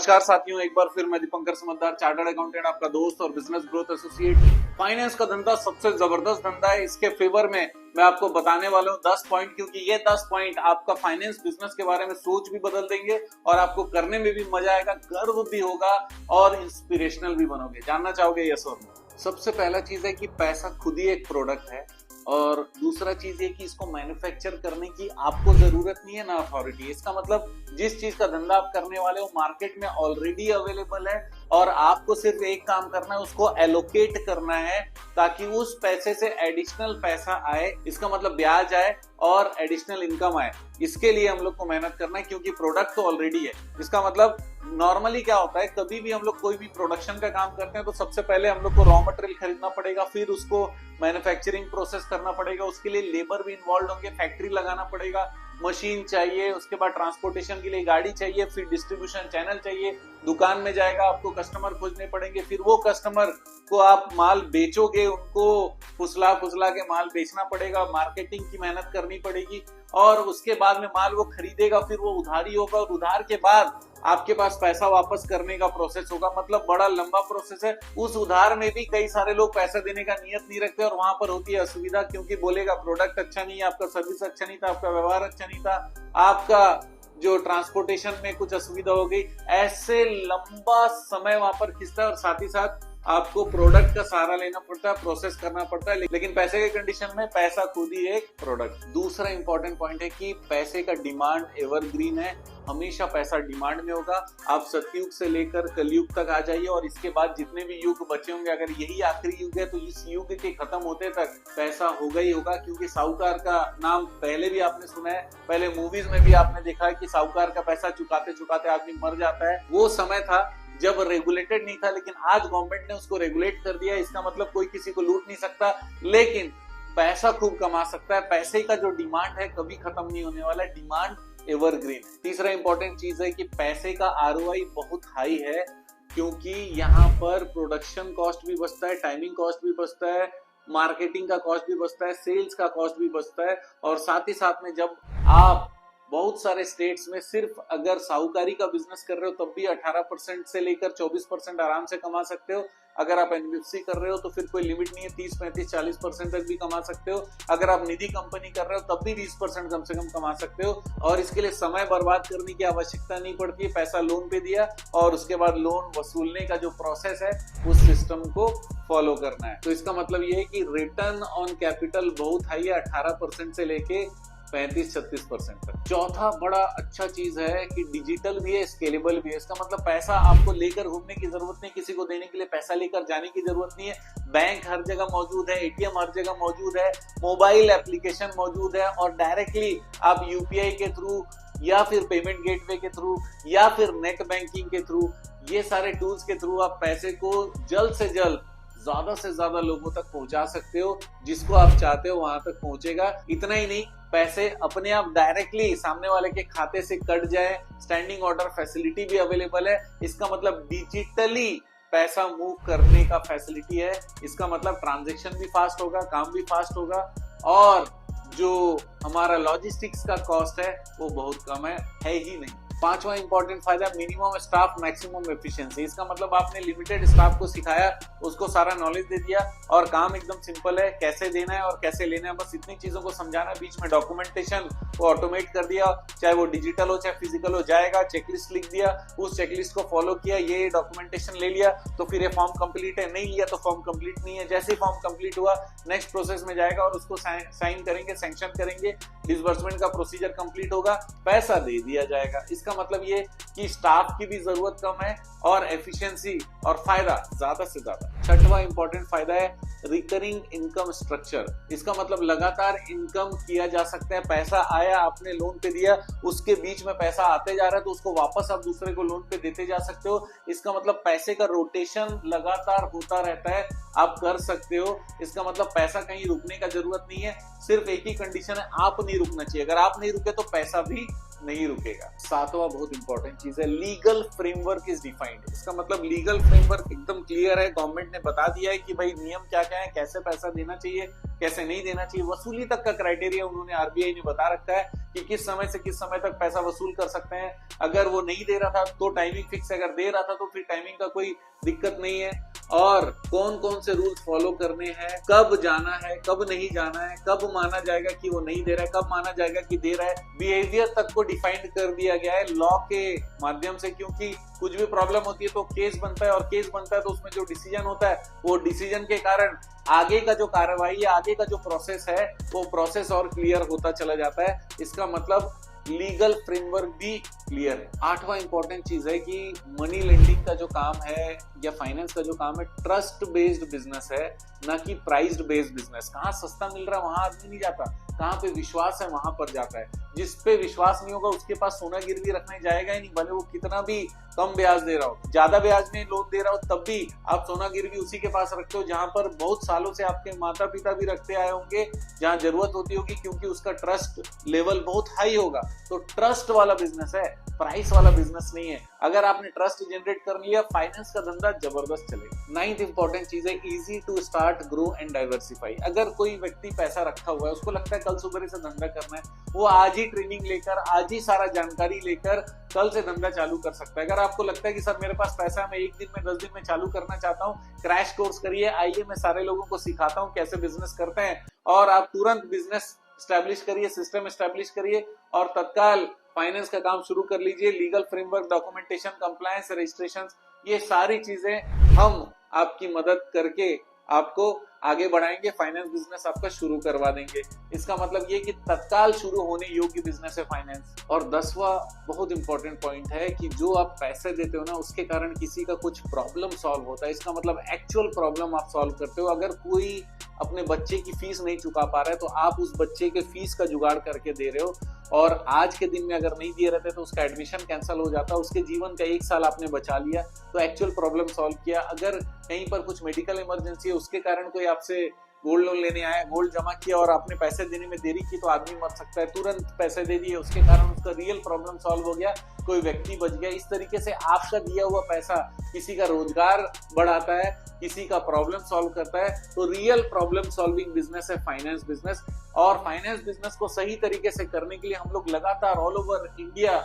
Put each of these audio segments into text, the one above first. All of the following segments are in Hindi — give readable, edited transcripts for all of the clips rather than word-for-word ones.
नमस्कार साथियों, एक बार फिर मैं दीपंकर समझदार, चार्टर्ड अकाउंटेंट, आपका दोस्त और बिजनेस ग्रोथ एसोसिएट। फाइनेंस का धंधा सबसे जबरदस्त धंधा है। इसके फेवर में मैं आपको बताने वाला हूँ 10 पॉइंट, क्योंकि ये 10 पॉइंट आपका फाइनेंस बिजनेस के बारे में सोच भी बदल देंगे और आपको करने में भी मजा आएगा, गर्व भी होगा और इंस्पिरेशनल भी बनोगे। जानना चाहोगे यस और नो? सबसे पहला चीज है कि पैसा खुद ही एक प्रोडक्ट है, और दूसरा चीज ये कि इसको मैन्युफैक्चर करने की आपको जरूरत नहीं है ना अथॉरिटी। इसका मतलब जिस चीज का धंधा आप करने वाले हो मार्केट में ऑलरेडी अवेलेबल है और आपको सिर्फ एक काम करना है, उसको एलोकेट करना है ताकि उस पैसे से एडिशनल पैसा आए। इसका मतलब ब्याज आए और एडिशनल इनकम आए। इसके लिए हम लोग को मेहनत करना है, क्योंकि प्रोडक्ट तो ऑलरेडी है। इसका मतलब नॉर्मली क्या होता है, कभी भी हम लोग कोई भी प्रोडक्शन का काम करते हैं तो सबसे पहले हम लोग को रॉ मटेरियल खरीदना पड़ेगा, फिर उसको मैन्युफैक्चरिंग प्रोसेस करना पड़ेगा, उसके लिए लेबर भी इन्वॉल्व होंगे, फैक्ट्री लगाना पड़ेगा, मशीन चाहिए, उसके बाद ट्रांसपोर्टेशन के लिए गाड़ी चाहिए, फिर डिस्ट्रीब्यूशन चैनल चाहिए, दुकान में जाएगा, आपको कस्टमर खोजने पड़ेंगे, फिर वो कस्टमर को आप माल बेचोगे, उनको फुसला फुसला के माल बेचना पड़ेगा, मार्केटिंग की मेहनत करनी पड़ेगी और उसके बाद में माल वो खरीदेगा, फिर वो उधारी होगा और उधार के बाद आपके पास पैसा वापस करने का प्रोसेस होगा। मतलब बड़ा लंबा प्रोसेस है। उस उधार में भी कई सारे लोग पैसा देने का नियत नहीं रखते और वहां पर होती है असुविधा, क्योंकि बोलेगा प्रोडक्ट अच्छा नहीं है, आपका सर्विस अच्छा नहीं था, आपका व्यवहार अच्छा नहीं था, आपका जो ट्रांसपोर्टेशन में कुछ असुविधा हो गई। ऐसे लंबा समय वहां पर खिंचता है और साथ ही साथ आपको प्रोडक्ट का सहारा लेना पड़ता है, प्रोसेस करना पड़ता है, लेकिन पैसे के कंडीशन में पैसा खुद ही एक प्रोडक्ट। दूसरा इंपॉर्टेंट पॉइंट है कि पैसे का डिमांड एवरग्रीन है, हमेशा पैसा डिमांड में होगा। आप सतयुग से लेकर कलयुग तक आ जाइए और इसके बाद जितने भी युग बचे होंगे, अगर यही आखिरी युग है तो इस युग के खत्म होते तक पैसा होगा ही होगा। क्योंकि साहूकार का नाम पहले भी आपने सुना है, पहले मूवीज में भी आपने देखा है कि साहूकार का पैसा चुकाते चुकाते आदमी मर जाता है। वो समय था जब रेगुलेटेड नहीं था, लेकिन आज गवर्नमेंट ने उसको रेगुलेट कर दिया। इसका मतलब कोई किसी को लूट नहीं सकता, लेकिन पैसा खूब कमा सकता है। पैसे का जो डिमांड है कभी खत्म नहीं होने वाला है, डिमांड एवरग्रीन है। तीसरा इंपॉर्टेंट चीज है कि पैसे का आरओआई बहुत हाई है, क्योंकि यहाँ पर प्रोडक्शन कॉस्ट भी बचता है, टाइमिंग कॉस्ट भी बचता है, मार्केटिंग का कॉस्ट भी बचता है, सेल्स का कॉस्ट भी बचता है। और साथ ही साथ में जब आप बहुत सारे स्टेट्स में सिर्फ अगर साहूकारी का बिजनेस कर रहे हो तब भी 18% से लेकर 24% आराम से कमा सकते हो। अगर आप एनबीएफसी कर रहे हो तो फिर कोई लिमिट नहीं है, 30, 35, 40% तक भी कमा सकते हो। अगर आप निधि कंपनी कर रहे हो तब भी 20% कम से कम कमा सकते हो, और इसके लिए समय बर्बाद करने की आवश्यकता नहीं पड़ती है। पैसा लोन पे दिया और उसके बाद लोन वसूलने का जो प्रोसेस है उस सिस्टम को फॉलो करना है। तो इसका मतलब ये है कि रिटर्न ऑन कैपिटल बहुत हाई है, 18% से लेके 35-36% तक। चौथा बड़ा अच्छा चीज है कि डिजिटल भी है, स्केलेबल भी है। इसका मतलब पैसा आपको लेकर घूमने की जरूरत नहीं, किसी को देने के लिए पैसा लेकर जाने की जरूरत नहीं है। बैंक हर जगह मौजूद है, एटीएम हर जगह मौजूद है, मोबाइल एप्लीकेशन मौजूद है और डायरेक्टली आप यूपीआई के थ्रू या फिर पेमेंट गेटवे के थ्रू या फिर नेट बैंकिंग के थ्रू, ये सारे टूल्स के थ्रू आप पैसे को जल्द से जल्द ज्यादा से ज्यादा लोगों तक पहुंचा सकते हो। जिसको आप चाहते हो वहां तक पहुंचेगा। इतना ही नहीं, पैसे अपने आप डायरेक्टली सामने वाले के खाते से कट जाए, स्टैंडिंग ऑर्डर फैसिलिटी भी अवेलेबल है। इसका मतलब डिजिटली पैसा मूव करने का फैसिलिटी है। इसका मतलब ट्रांजैक्शन भी फास्ट होगा, काम भी फास्ट होगा और जो हमारा लॉजिस्टिक्स का कॉस्ट है वो बहुत कम है ही नहीं। पांचवा इंपॉर्टेंट फायदा, मिनिमम स्टाफ मैक्सिमम एफिशिएंसी। इसका मतलब आपने लिमिटेड स्टाफ को सिखाया, उसको सारा नॉलेज दे दिया और काम एकदम सिंपल है, कैसे देना है और कैसे लेना है, बस इतनी चीजों को समझाना। बीच में डॉक्यूमेंटेशन को ऑटोमेट कर दिया, चाहे वो डिजिटल हो चाहे फिजिकल हो, जाएगा चेकलिस्ट लिख दिया, उस चेकलिस्ट को फॉलो किया, ये डॉक्यूमेंटेशन ले लिया तो फिर ये फॉर्म कंप्लीट है, नहीं लिया तो फॉर्म कंप्लीट नहीं है। जैसे ही फॉर्म कंप्लीट हुआ नेक्स्ट प्रोसेस में जाएगा और उसको साइन करेंगे, सैंक्शन करेंगे, डिसबर्समेंट का प्रोसीजर कंप्लीट होगा, पैसा दे दिया जाएगा। इसका मतलब ये कि स्टाफ की भी जरूरत कम है और एफिशिएंसी और फायदा ज्यादा से ज्यादा। छठवां इंपॉर्टेंट फायदा है रिकरिंग इनकम स्ट्रक्चर। इसका मतलब लगातार इनकम किया जा सकता है। पैसा आया, आपने लोन पे दिया, उसके बीच में पैसा आते जा रहा है तो उसको वापस आप दूसरे को लोन पे देते जा सकते हो। इसका मतलब पैसे का रोटेशन लगातार होता रहता है, आप कर सकते हो। इसका मतलब पैसा कहीं रुकने का जरूरत नहीं है, सिर्फ एक ही कंडीशन है, आप नहीं रुकना चाहिए। अगर आप नहीं रुके तो पैसा भी नहीं रुकेगा। सातवां बहुत इंपॉर्टेंट चीज है, लीगल फ्रेमवर्क इज डिफाइंड। इसका मतलब लीगल फ्रेमवर्क एकदम क्लियर है, गवर्नमेंट ने बता दिया है कि भाई नियम क्या क्या है, कैसे पैसा देना चाहिए, कैसे नहीं देना चाहिए, वसूली तक का क्राइटेरिया उन्होंने आरबीआई ने बता रखा है कि किस समय से किस समय तक पैसा वसूल कर सकते हैं। अगर वो नहीं दे रहा था तो टाइमिंग फिक्स है, अगर दे रहा था तो फिर टाइमिंग का कोई दिक्कत नहीं है। और कौन कौन से रूल्स फॉलो करने हैं, कब जाना है कब नहीं जाना है, कब माना जाएगा कि वो नहीं दे रहा है, कब माना जाएगा कि दे रहा है, बिहेवियर तक को डिफाइंड कर दिया गया है लॉ के माध्यम से। क्योंकि कुछ भी प्रॉब्लम होती है तो केस बनता है, और केस बनता है तो उसमें जो डिसीजन होता है वो डिसीजन के कारण आगे का जो कार्रवाई है, आगे का जो प्रोसेस है वो प्रोसेस और क्लियर होता चला जाता है। इसका मतलब लीगल फ्रेमवर्क भी क्लियर है। आठवां इंपॉर्टेंट चीज है कि मनी लेंडिंग का जो काम है या फाइनेंस का जो काम है, ट्रस्ट बेस्ड बिजनेस है, ना कि प्राइस्ड बेस्ड बिजनेस। कहाँ सस्ता मिल रहा है वहां आदमी नहीं जाता, कहाँ पे विश्वास है वहां पर जाता है। जिस पे विश्वास नहीं होगा उसके पास सोना गिरवी रखने जाएगा ही नहीं, भले वो कितना भी कम ब्याज दे रहा हो, ज्यादा ब्याज में लोन दे रहा हो, तब भी आप सोना गिरवी उसी के पास रखते हो जहां पर बहुत सालों से आपके माता पिता भी रखते आए होंगे, जहां जरूरत होती होगी, क्योंकि उसका ट्रस्ट लेवल बहुत हाई होगा। तो ट्रस्ट वाला बिजनेस है, प्राइस वाला बिजनेस नहीं है। अगर आपने ट्रस्ट जनरेट कर लिया, फाइनेंस का धंधा जबरदस्त चलेगा। नाइन्थ इंपॉर्टेंट चीज है easy to start, grow and diversify. अगर कोई व्यक्ति पैसा रखा हुआ है, उसको लगता है कल सुबह से धंधा करना है, वो आज ही ट्रेनिंग लेकर, आज ही सारा जानकारी लेकर कल से धंधा चालू कर सकता है। अगर आपको लगता है कि सर मेरे पास पैसा है, मैं 1 दिन में 10 दिन में चालू करना चाहता हूँ, क्रैश कोर्स करिए, आइए मैं सारे लोगों को सिखाता हूँ कैसे बिजनेस करते हैं, और आप तुरंत बिजनेस स्टैब्लिश करिए, सिस्टम स्टैब्लिश करिए और तत्काल फाइनेंस का काम शुरू कर लीजिए। Legal framework, documentation, compliance, registration, ये सारी चीजें हम आपकी मदद करके आपको आगे बढ़ाएंगे, फाइनेंस बिजनेस आपका शुरू करवा देंगे। इसका मतलब ये कि तत्काल शुरू होने योग्य बिजनेस है फाइनेंस। और 10वां बहुत इंपॉर्टेंट पॉइंट है कि जो आप पैसे देते हो ना, उसके कारण किसी का कुछ प्रॉब्लम सॉल्व होता है। इसका मतलब एक्चुअल प्रॉब्लम आप सॉल्व करते हो। अगर कोई अपने बच्चे की फीस नहीं चुका पा रहा है तो आप उस बच्चे के फीस का जुगाड़ करके दे रहे हो, और आज के दिन में अगर नहीं दिए रहते तो उसका एडमिशन कैंसिल हो जाता, उसके जीवन का 1 साल आपने बचा लिया, तो एक्चुअल प्रॉब्लम सॉल्व किया। अगर कहीं पर कुछ मेडिकल इमरजेंसी है, उसके कारण कोई आपसे गोल्ड लोन लेने आया, गोल्ड जमा किया और आपने पैसे देने में देरी की, तो आदमी मर सकता है। तुरंत पैसे दे दिए, उसके कारण उसका रियल प्रॉब्लम सॉल्व हो गया, कोई व्यक्ति बच गया। इस तरीके से आपका दिया हुआ पैसा किसी का रोजगार बढ़ाता है, किसी का प्रॉब्लम सॉल्व करता है। तो रियल प्रॉब्लम सॉल्विंग बिजनेस है फाइनेंस बिजनेस। और फाइनेंस बिजनेस को सही तरीके से करने के लिए हम लोग लगातार ऑल ओवर इंडिया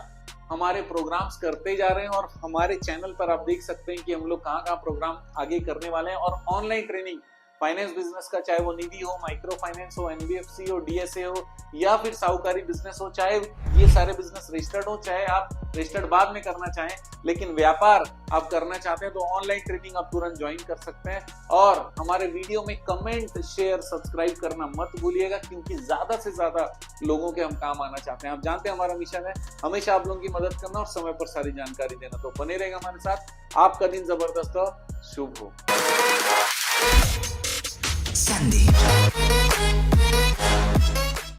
हमारे प्रोग्राम्स करते जा रहे हैं, और हमारे चैनल पर आप देख सकते हैं कि हम लोग कहाँ प्रोग्राम आगे करने वाले हैं। और ऑनलाइन ट्रेनिंग फाइनेंस बिजनेस का, चाहे वो निधि हो, माइक्रो फाइनेंस हो, एनबीएफसी हो, डीएसए हो, या फिर साहूकारी बिजनेस हो, चाहे ये सारे बिजनेस रजिस्टर्ड हो, चाहे आप रजिस्टर्ड बाद में करना चाहें, लेकिन व्यापार आप करना चाहते हैं तो ऑनलाइन ट्रेनिंग आप तुरंत ज्वाइन कर सकते हैं। और हमारे वीडियो में कमेंट, शेयर, सब्सक्राइब करना मत भूलिएगा, क्योंकि ज्यादा से ज्यादा लोगों के हम काम आना चाहते हैं। आप जानते हैं हमारा मिशन है हमेशा आप लोगों की मदद करना और समय पर सारी जानकारी देना। तो बने रहेगा हमारे साथ। आपका दिन जबरदस्त हो, शुभ हो। Sandeep.